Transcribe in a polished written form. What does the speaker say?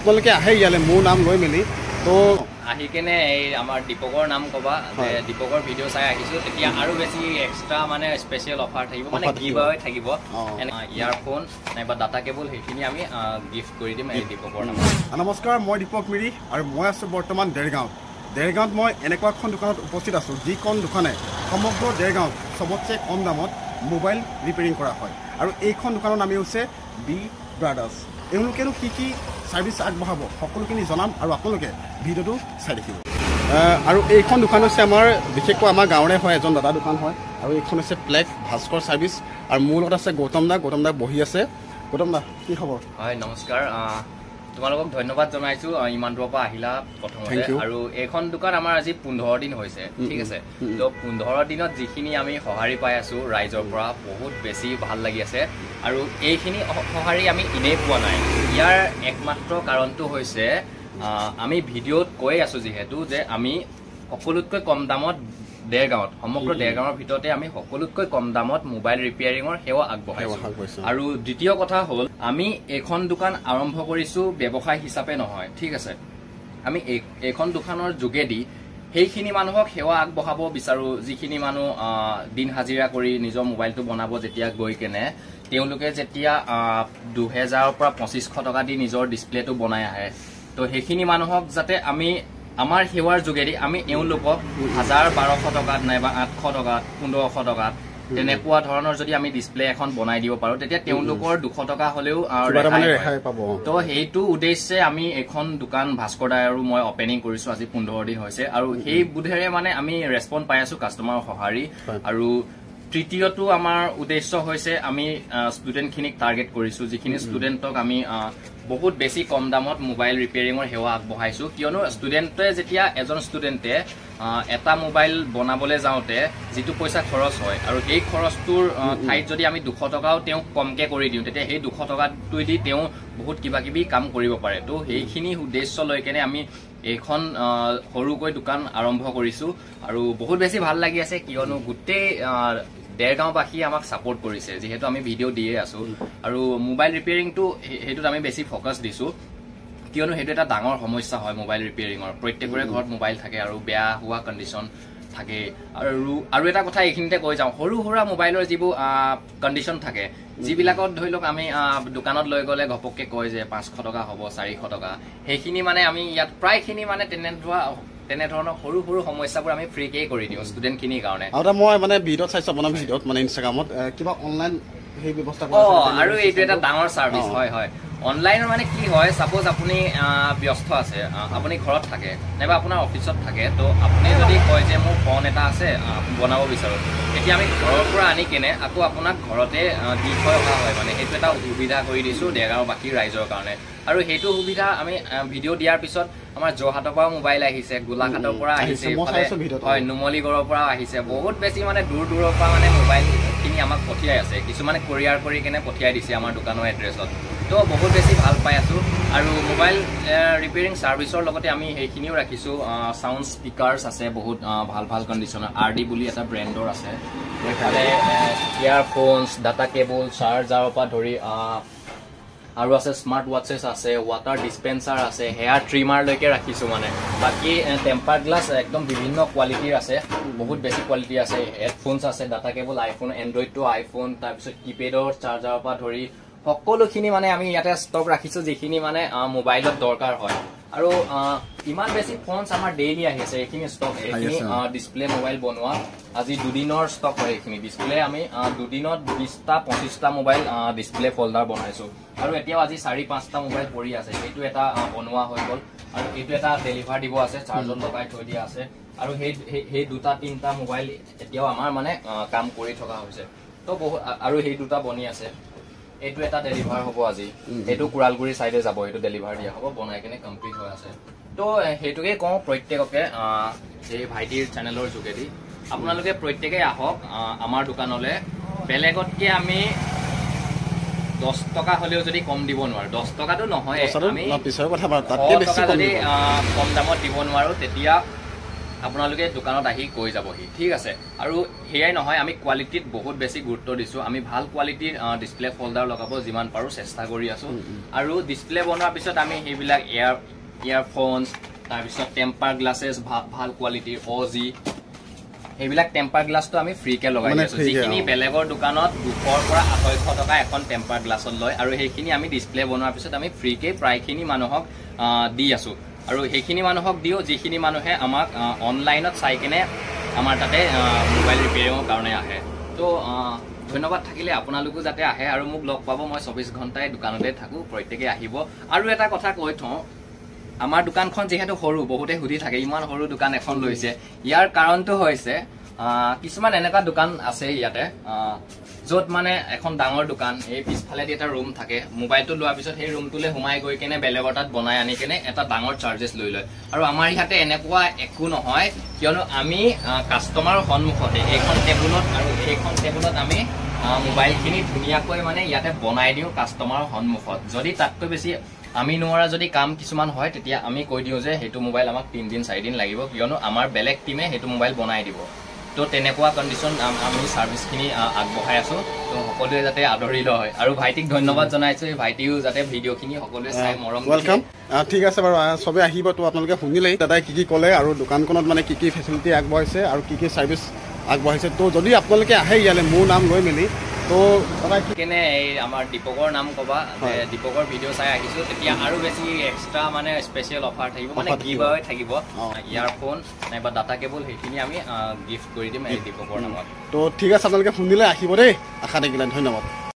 আপোনালোকে আহে ইয়ালৈ মোৰ নাম লৈ মেলি তো আহি কেনে এই আমাৰ দীপকৰ নাম ক'বা যে দীপকৰ ভিডিঅ' চাই আহিছোঁ তেতিয়া আৰু বেছি এক্সট্ৰা মানে স্পেচিয়েল অফাৰ থাকিব মানে গিভ আৱে থাকিব ইয়াৰফোন নাইবা ডাটা কেবল সেইখিনি আমি গিফ্ট কৰি দিম এই দীপকৰ নামত নমস্কাৰ মই দীপক মিৰি আৰু মই আছোঁ বৰ্তমান দেৰগাঁৱত মই এনেকুৱা এখন দোকানত উপস্থিত আছোঁ যিখন দোকানে সমগ্ৰ দেৰগাঁৱত চবতছে কম দামত মোবাইল ৰিপেয়াৰিং কৰা হয় আৰু এইখন দোকানৰ নামেই হৈছে বি ব্ৰাদাৰ্ছ এওঁলোকেনো কি সাৰ্ভিস আগবঢ়াব সকলোখিনি জনাম আৰু আপোনালোকে ভিডিঅ'টো চাই দেখিব আৰু এইখন দোকান হৈছে আমাৰ বিশেষকৈ আমাৰ গাঁৱৰে হয় এজন দাদা দোকান হয় আৰু এইখন হৈছে প্লেগ ভাস্কৰ সাৰ্ভিস আৰু মোৰ লগত আছে গৌতম দা বহি আছে গৌতম দা কি খবৰ হয় নমস্কাৰ তোমালোকক ধন্যবাদ জনাইছো ইমান দূৰৰ পৰা আহিলা প্ৰথমতে আৰু এইখন দোকান আমাৰ আজি 15 দিন হৈছে ঠিক আছে তো 15 দিনত যিখিনি আমি সহাৰি পাই আছো ৰাইজৰ পৰা বহুত বেছি ভাল লাগি আছে আৰু এইখিনি সহাৰি আমি ইনে পোৱা নাই ইয়াৰ একমাত্ৰ কাৰণটো হৈছে আমি ভিডিঅ'ত কৈ আছো যেহেতু যে আমি সকলোতকৈ কম দামত দেৰগাঁৱত সমগ্ৰ দেৰগাঁৱৰ ভিতৰতে আমি সকলোতকৈ কম দামত মোবাইল ৰিপেয়াৰিঙৰ সেৱা আগবঢ়াইছো আৰু দ্বিতীয় কথা হ'ল আমি এইখন দোকান আৰম্ভ কৰিছো ব্যৱসায় হিচাপে নহয় ঠিক আছে আমি এইখন দোকানৰ যোগেদি সেইখিনি মানুহক সেৱা আগবঢ়াব বিচাৰো যিখিনি মানুহ দিন হাজিৰা কৰি নিজৰ মোবাইলটো বনাব যেতিয়া গৈ কেনে তেওঁলোকে যেতিয়া 2000 পৰা 2500 টকা দি নিজৰ ডিসপ্লেটো বনাই আহে তো সেইখিনি মানুহক যাতে আমি আমাৰ সেৱাৰ যোগেদি আমি এওঁলোকক 1200 টকাত নাইবা 800 টকাত 1500 টকাত তেনেকুৱা ধৰণৰ যদি আমি ডিসপ্লে এখন বনাই দিব পাৰো তেতিয়া তেওঁলোকৰ 200 টকা হলেও ৰেহাই পাব তো সেইটো উদ্দেশ্যে আমি এখন দোকান ভাস্কৰ দা আৰু মই ওপেনিং কৰিছো আজি 15 দিন হৈছে আৰু সেই বুধেৰে মানে আমি ৰেসপন্স পাই আছো কাস্টমাৰৰ সহাৰি আৰু তৃতীয়টো আমাৰ উদ্দেশ্য হৈছে আমি ষ্টুডেণ্টখিনিক টাৰ্গেট কৰিছো যিখিনি ষ্টুডেণ্টক আমি বহুত বেছি কম দামত মোবাইল ৰিপেয়াৰিঙৰ সেৱা আগবঢ়াইছো কিয়নো ষ্টুডেণ্টে যেতিয়া এজন ষ্টুডেণ্টে এটা মোবাইল বনাবলৈ যাওঁতে যিটো পইচা খৰচ হয় আৰু এই খৰচটোৰ ঠাইত যদি আমি 200 টকাও তেওঁক কমকে কৰি দিওঁ তেতিয়া সেই 200 টকাটোই দি তেওঁ বহুত কিবাকিবি কাম কৰিব পাৰে তো সেইখিনি উদ্দেশ্য লৈ কেনে আমি এইখন সৰুকৈ দোকান আৰম্ভ কৰিছো আৰু বহুত বেছি ভাল লাগি আছে কিয়নো গোটেই দেৰগাঁওবাসী আমাক সাপোৰ্ট কৰিছে যেহেতু আমি ভিডিঅ' দিয়ে আছো আৰু মোবাইল ৰিপেয়াৰিংটো হেতুত আমি বেছি ফোকাস দিছো কিয়নো হেতু এটা ডাঙৰ সমস্যা হয় মোবাইল ৰিপেয়াৰিঙৰ প্ৰত্যেকৰে ঘৰত মোবাইল থাকে আৰু বেয়া হোৱা কন্ডিশন থাকে আৰু এটা কথা এইখিনিতে কৈ যাওঁ সৰু সৰু মোবাইলৰ যিবোৰ কন্ডিশন থাকে যিবিলাকত ধৰি লওক আমি দোকানত লৈ গলে ঘপককে কয় যে 500 টকা হ'ব 400 টকা সেইখিনি মানে আমি ইয়াত প্ৰায়খিনি মানে তেনেধৰণৰ সৰু সৰু সমস্যাবোৰ আমি ফ্ৰীকে কৰি দিওঁ ষ্টুডেণ্টখিনিৰ কাৰণে আৰু মই মানে ভিডিঅ'ত চাইছো আপোনাৰ ভিডিঅ'ত মানে ইনষ্টাগ্ৰামত কিবা অনলাইন সেই ব্যৱস্থা আৰু এইটো এটা ডাঙৰ সাৰ্ভিস হয় অনলাইনৰ মানে কি হয় সাপোজ আপুনি ব্যস্ত আছে আপুনি ঘৰত থাকে নাইবা আপোনাৰ অফিচত থাকে তো আপুনি যদি কয় যে মোৰ ফোন এটা আছে বনাব বিচাৰো তেতিয়া আমি ঘৰৰ পৰা আনি কেনে আকৌ আপোনাক ঘৰতে দি থৈ অহা হয় মানে সেইটো এটা সুবিধা কৰি দিছো দেৰগাঁৱৰ বাকী ৰাইজৰ কাৰণে আৰু সেইটো সুবিধা আমি ভিডিঅ' দিয়াৰ পিছত আমাৰ জহাটৰ পৰা মোবাইল আহিছে গোলাঘাটৰ পৰা আহিছে হয় নুমলীগড়ৰ পৰা আহিছে বহুত বেছি মানে দূৰৰ পৰা মানে মোবাইল খিনি আমাক পঠিয়াই আছে কিছুমানে কোৰিয়াৰ কৰি কেনে পঠিয়াই দিছে আমাৰ দোকানৰ এড্ৰেছত তো বহুত বেছি ভাল পাই আছো আৰু মোবাইল ৰিপেয়াৰিং সাৰ্ভিসৰ লগতে আমি সেইখিনিও ৰাখিছো সাউন্ড স্পিকাৰ্ছ আছে বহুত ভাল কন্ডিশনৰ আৰডি বুলি এটা ব্ৰেণ্ডৰ আছে এফালে ইয়াৰফোনছ ডাটা কেবল চাৰ্জাৰৰ পৰা ধৰি আৰু আছে স্মাৰ্ট ওৱাচেছ আছে ৱাটাৰ ডিসপেন্সাৰ আছে হেয়াৰ ট্ৰিমাৰ লৈকে ৰাখিছো মানে বাকি টেম্পাৰ গ্লাছ একদম বিভিন্ন কোৱালিটিৰ আছে বহুত বেছি কোৱালিটি আছে হেডফোনছ আছে data cable iPhone android to iPhone তাৰপিছত কিপেডৰ চাৰ্জাৰৰ পৰা ধৰি সকলোখিনি মানে আমি ইয়াতে ষ্টক ৰাখিছো যিখিনি মানে মোবাইলত দৰকাৰ হয় আৰু ইমান বেছি ফোনছ আমাৰ ডেইলি আহি আছে এইখিনি ষ্টক এইখিনি ডিসপ্লে মোবাইল বনোৱা আজি দুদিনৰ ষ্টক হয় এইখিনি ডিসপ্লে আমি দুদিনত 20টা 25টা মোবাইল ডিসপ্লে ফোল্ডাৰ বনাইছো আৰু এতিয়াও আজি 4-5টা মোবাইল পৰি আছে এইটো এটা বনোৱা হৈ গল আৰু এইটো এটা ডেলিভাৰ দিব আছে চাৰ্জত লগাই থৈ দিয়া আছে আৰু সেই দুটা 3টা মোবাইল এতিয়াও আমাৰ মানে কাম কৰি থকা হৈছে তো আৰু সেই দুটা বনি আছে এইটো এটা ডেলিভাৰ হ'ব আজি এইটো কুৰালগুৰি সাইডে যাব এইটো ডেলিভাৰ দিয়া হ'ব বনাই কেনে কমপ্লিট হৈ আছে তো হেতুকে কওঁ প্ৰত্যেককে এই ভাইটিৰ চেনেলৰ যোগেদি আপোনালোকে প্ৰত্যেককে আহক আমাৰ দোকানলৈ বেলেগতকে আমি 10 টকা হলেও যদি কম দিব নোৱাৰো 10 টকাটো নহয় আমি পিছৰ কথা তাতকে বেছি যদি কম দামত দিব নোৱাৰো তেতিয়া আপোনালোকে দোকানত আহি কৈ যাবহি ঠিক আছে আৰু হেয়াই নহয় আমি কোৱালিটিত বহুত বেছি গুৰুত্ব দিছো আমি ভাল কোৱালিটিৰ ডিসপ্লে ফোল্ডাৰ লগাব যিমান পাৰো চেষ্টা কৰি আছো আৰু ডিসপ্লে বনোৱাৰ পিছত আমি হেবিলাক ইয়াৰফোনছ তাৰ পিছত টেম্পাৰ গ্লাसेছ ভাল কোৱালিটিৰ OG এইবিলাক টেম্পাৰ গ্লাছটো আমি ফ্ৰীকে লগাই দিছো যিখিনি বেলেগৰ দোকানত 200 পৰা 250 টকা এখন টেম্পাৰ গ্লাছত লয় আৰু সেইখিনি আমি ডিসপ্লে বনোৱাৰ পিছত আমি ফ্ৰীকে প্ৰায়খিনি মানুহক দি আছো আৰু সেইখিনি মানুহক দিও যিখিনি মানুহে আমাক অনলাইনত চাই কিনে আমাৰ তাতে মোবাইল ৰিপেয়াৰিঙৰ কাৰণে আহে তো ধন্যবাদ থাকিলে আপোনালোকো যাতে আহে আৰু মোক লগ পাব মই 24 ঘণ্টাই দোকানতে থাকো প্ৰত্যেককে আহিব আৰু এটা কথা কৈ থওঁ আমাৰ দোকানখন যেহেতু সৰু বহুতে সুধি থাকে ইমান সৰু দোকান এখন লৈছে ইয়াৰ কাৰণটো হৈছে কিছুমান এনেকা দোকান আছে ইয়াতে যত মানে এখন ডাঙৰ দোকান এই পিছফালে দি এটা ৰুম থাকে মোবাইলটো লোৱাৰ পিছত সেই ৰুমটোলে সোমাই গৈ কেনে বেলেগৰ তাত বনাই আনি কেনে এটা ডাঙৰ চাৰ্জেছ লৈ লয় আৰু আমাৰ ইয়াতে এনেকুৱা একো নহয় কিয়নো আমি কাস্টমাৰৰ সন্মুখতে এইখন টেবুলত আৰু এইখন টেবুলত আমি মোবাইলখিনি ধুনীয়াকৈ মানে ইয়াতে বনাই দিওঁ কাস্টমাৰৰ সন্মুখত যদি তাতকৈ বেছি আমি নোৱাৰা যদি কাম কিছুমান হয় তেতিয়া আমি কৈ দিওঁ যে হেতু মোবাইল আমাক 3 দিন 4 দিন লাগিব কিয়নো আমাৰ বেলেগ টিমে হেতু মোবাইল বনাই দিব তো তেনেকুৱা কন্ডিশন আমি সাৰ্ভিসখিনি আগবঢ়াই আছো তো সকলোৱে যাতে আদৰি লয় আৰু ভাইটিক ধন্যবাদ জনাইছো ভাইটিও যাতে ভিডিঅ'খিনি সকলোৱে চাই মৰম ওয়েলকাম ঠিক আছে বাৰু সবে আহিব তো আপোনালোকে শুনিলেই দাদাই কি ক'লে আৰু দোকানখনত মানে কি ফেসিলিটি আগবঢ়াইছে আৰু কি সাৰ্ভিস আগবঢ়াইছে তো যদি আপোনালোকে আহে ইয়ালে মোৰ নাম লৈ মেলি তো দাদা কেনে এই আমাৰ দীপকৰ নাম কবা দীপকৰ ভিডিঅ' চাই আহিছো তেতিয়া আৰু বেছি এক্সট্ৰা মানে স্পেচিয়েল অফাৰ থাকিব মানে গিভআৱে থাকিব ইয়াৰফোন নাইবা ডাটা কেবল সেইখিনি আমি গিফ্ট কৰি দিম এই দীপকৰ নামত তো ঠিক আছে আপোনালোকে শুনিলে আহিব দেই আশা থাকিলে ধন্যবাদ